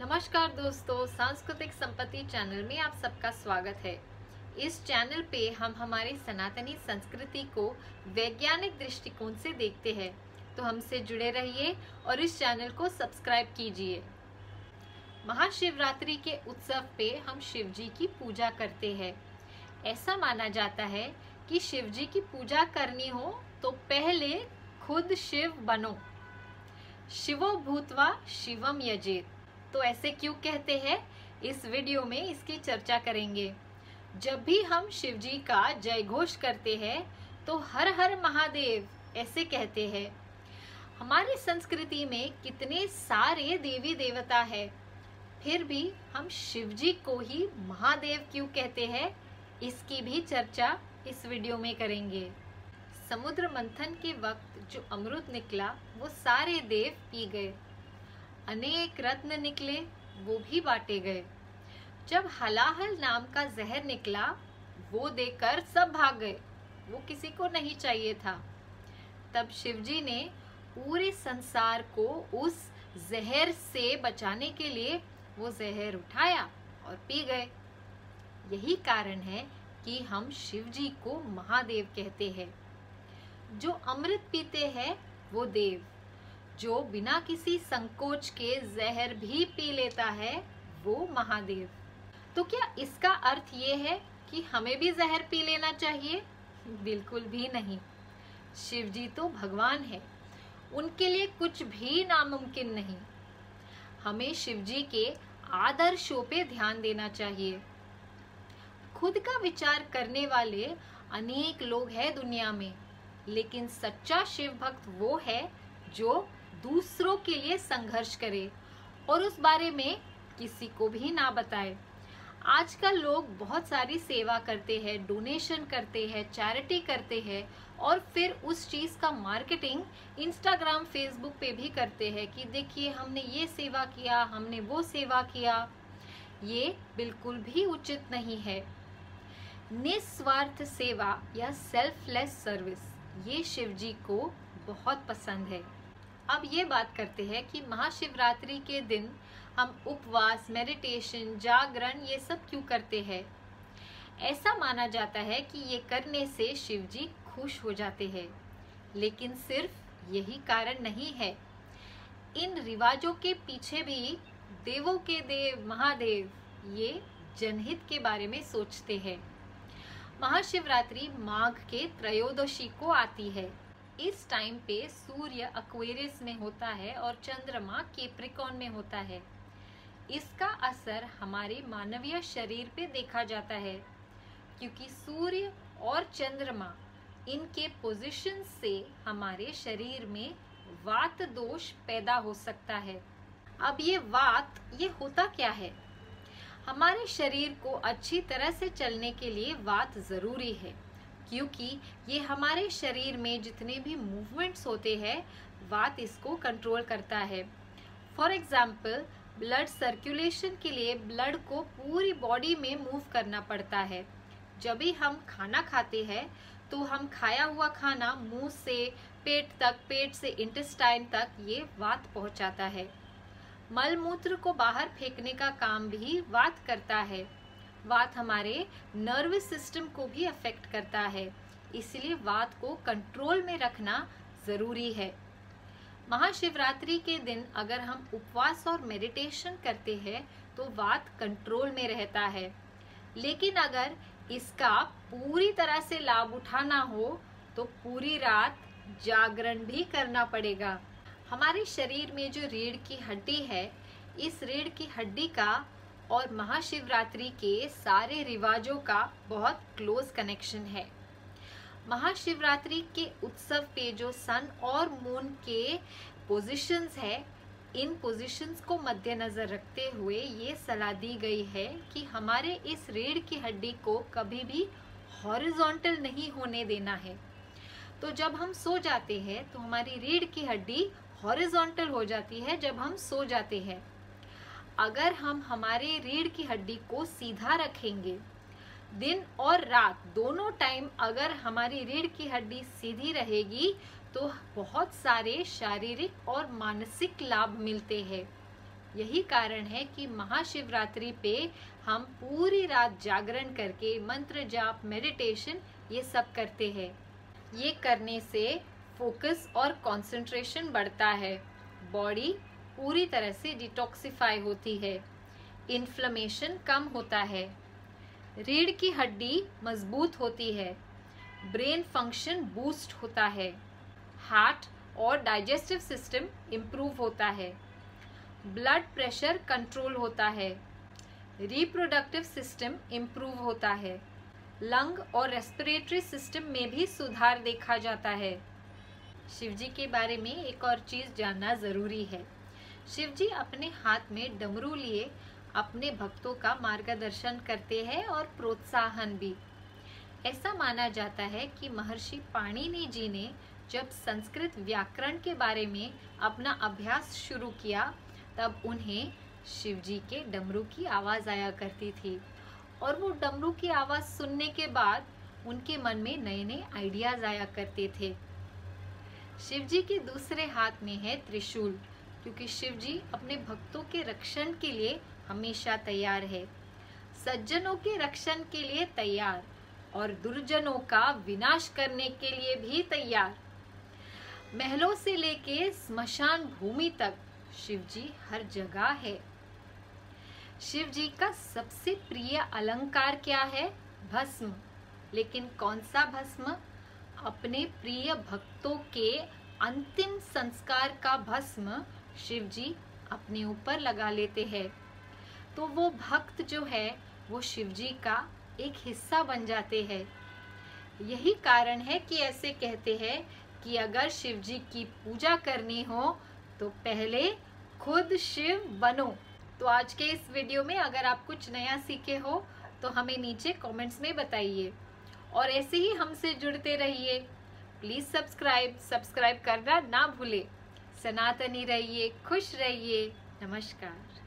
नमस्कार दोस्तों, सांस्कृतिक संपत्ति चैनल में आप सबका स्वागत है। इस चैनल पे हम हमारी सनातनी संस्कृति को वैज्ञानिक दृष्टिकोण से देखते हैं, तो हमसे जुड़े रहिए और इस चैनल को सब्सक्राइब कीजिए। महाशिवरात्रि के उत्सव पे हम शिव जी की पूजा करते हैं। ऐसा माना जाता है कि शिव जी की पूजा करनी हो तो पहले खुद शिव बनो। शिवो भूत्वा शिवम यजेत। तो ऐसे क्यों कहते हैं, इस वीडियो में इसकी चर्चा करेंगे। जब भी हम शिव जी का जय घोष करते हैं तो हर हर महादेव ऐसे कहते हैं। हमारी संस्कृति में कितने सारे देवी देवता है, फिर भी हम शिव जी को ही महादेव क्यों कहते हैं, इसकी भी चर्चा इस वीडियो में करेंगे। समुद्र मंथन के वक्त जो अमृत निकला वो सारे देव पी गए। अनेक रत्न निकले, वो भी बांटे गए। जब हलाहल नाम का जहर निकला, वो देकर सब भाग गए, वो किसी को नहीं चाहिए था। तब शिवजी ने पूरे संसार को उस जहर से बचाने के लिए वो जहर उठाया और पी गए। यही कारण है कि हम शिवजी को महादेव कहते हैं। जो अमृत पीते हैं वो देव, जो बिना किसी संकोच के जहर भी पी लेता है वो महादेव। तो क्या इसका अर्थ ये है कि हमें भी जहर पी लेना चाहिए? बिल्कुल भी नहीं। शिव जी तो भगवान है, उनके लिए कुछ भी नामुमकिन नहीं। हमें शिव जी के आदर्शों पे ध्यान देना चाहिए। खुद का विचार करने वाले अनेक लोग हैं दुनिया में, लेकिन सच्चा शिव भक्त वो है जो दूसरों के लिए संघर्ष करे और उस बारे में किसी को भी ना बताए। आजकल लोग बहुत सारी सेवा करते हैं, डोनेशन करते हैं, चैरिटी करते हैं और फिर उस चीज का मार्केटिंग इंस्टाग्राम, फेसबुक पे भी करते हैं कि देखिए हमने ये सेवा किया, हमने वो सेवा किया। ये बिल्कुल भी उचित नहीं है। निस्वार्थ सेवा या सेल्फलेस सर्विस, ये शिव जी को बहुत पसंद है। अब ये बात करते हैं कि महाशिवरात्रि के दिन हम उपवास, मेडिटेशन, जागरण ये सब क्यों करते हैं। ऐसा माना जाता है कि ये करने से शिव जी खुश हो जाते हैं, लेकिन सिर्फ यही कारण नहीं है। इन रिवाजों के पीछे भी देवों के देव महादेव ये जनहित के बारे में सोचते हैं। महाशिवरात्रि माघ के त्रयोदशी को आती है। इस टाइम पे सूर्य एक्वेरियस में होता है और चंद्रमा कैप्रिकॉर्न में होता है। इसका असर हमारे मानवीय शरीर पे देखा जाता है, क्योंकि सूर्य और चंद्रमा इनके पोजीशन से हमारे शरीर में वात दोष पैदा हो सकता है। अब ये वात, ये होता क्या है? हमारे शरीर को अच्छी तरह से चलने के लिए वात जरूरी है, क्योंकि ये हमारे शरीर में जितने भी मूवमेंट्स होते हैं वात इसको कंट्रोल करता है। फॉर एग्जाम्पल, ब्लड सर्कुलेशन के लिए ब्लड को पूरी बॉडी में मूव करना पड़ता है। जब भी हम खाना खाते हैं तो हम खाया हुआ खाना मुंह से पेट तक, पेट से इंटेस्टाइन तक ये वात पहुंचाता है। मल मूत्र को बाहर फेंकने का काम भी वात करता है। वात हमारे नर्वस सिस्टम को भी अफेक्ट करता है, इसलिए वात को कंट्रोल में रखना जरूरी है। महाशिवरात्रि के दिन अगर हम उपवास और मेडिटेशन करते हैं तो वात कंट्रोल में रहता है, लेकिन अगर इसका पूरी तरह से लाभ उठाना हो तो पूरी रात जागरण भी करना पड़ेगा। हमारे शरीर में जो रीढ़ की हड्डी है, इस रीढ़ की हड्डी का और महाशिवरात्रि के सारे रिवाजों का बहुत क्लोज कनेक्शन है। महाशिवरात्रि के उत्सव पे जो सन और मून के पोजीशंस है, इन पोजीशंस को मद्देनजर रखते हुए ये सलाह दी गई है कि हमारे इस रीढ़ की हड्डी को कभी भी हॉरिजॉन्टल नहीं होने देना है। तो जब हम सो जाते हैं तो हमारी रीढ़ की हड्डी हॉरिजॉन्टल हो जाती है जब हम सो जाते हैं। अगर हम हमारे रीढ़ की हड्डी को सीधा रखेंगे, दिन और रात दोनों टाइम अगर हमारी रीढ़ की हड्डी सीधी रहेगी तो बहुत सारे शारीरिक और मानसिक लाभ मिलते हैं। यही कारण है कि महाशिवरात्रि पे हम पूरी रात जागरण करके मंत्र जाप, मेडिटेशन ये सब करते हैं। ये करने से फोकस और कंसंट्रेशन बढ़ता है, बॉडी पूरी तरह से डिटॉक्सिफाई होती है, इन्फ्लेमेशन कम होता है, रीढ़ की हड्डी मजबूत होती है, ब्रेन फंक्शन बूस्ट होता है, हार्ट और डाइजेस्टिव सिस्टम इम्प्रूव होता है, ब्लड प्रेशर कंट्रोल होता है, रिप्रोडक्टिव सिस्टम इम्प्रूव होता है, लंग और रेस्पिरेटरी सिस्टम में भी सुधार देखा जाता है। शिवजी के बारे में एक और चीज जानना जरूरी है। शिवजी अपने हाथ में डमरू लिए अपने भक्तों का मार्गदर्शन करते हैं और प्रोत्साहन भी। ऐसा माना जाता है कि महर्षि पाणिनि जी ने जब संस्कृत व्याकरण के बारे में अपना अभ्यास शुरू किया तब उन्हें शिवजी के डमरू की आवाज आया करती थी, और वो डमरू की आवाज सुनने के बाद उनके मन में नए नए आइडियाज आया करते थे। शिवजी के दूसरे हाथ में है त्रिशूल, क्योंकि शिवजी अपने भक्तों के रक्षण के लिए हमेशा तैयार है, सज्जनों के रक्षण के लिए तैयार और दुर्जनों का विनाश करने के लिए भी तैयार। महलों से लेके स्मशान भूमि तक शिवजी हर जगह है। शिवजी का सबसे प्रिय अलंकार क्या है? भस्म। लेकिन कौन सा भस्म? अपने प्रिय भक्तों के अंतिम संस्कार का भस्म शिवजी अपने ऊपर लगा लेते हैं। तो वो भक्त जो है वो शिवजी का एक हिस्सा बन जाते हैं। यही कारण है कि ऐसे कहते हैं कि अगर शिवजी की पूजा करनी हो तो पहले खुद शिव बनो। तो आज के इस वीडियो में अगर आप कुछ नया सीखे हो तो हमें नीचे कमेंट्स में बताइए, और ऐसे ही हमसे जुड़ते रहिए। प्लीज सब्सक्राइब करना ना भूले। सनातनी रहिए, खुश रहिए। नमस्कार।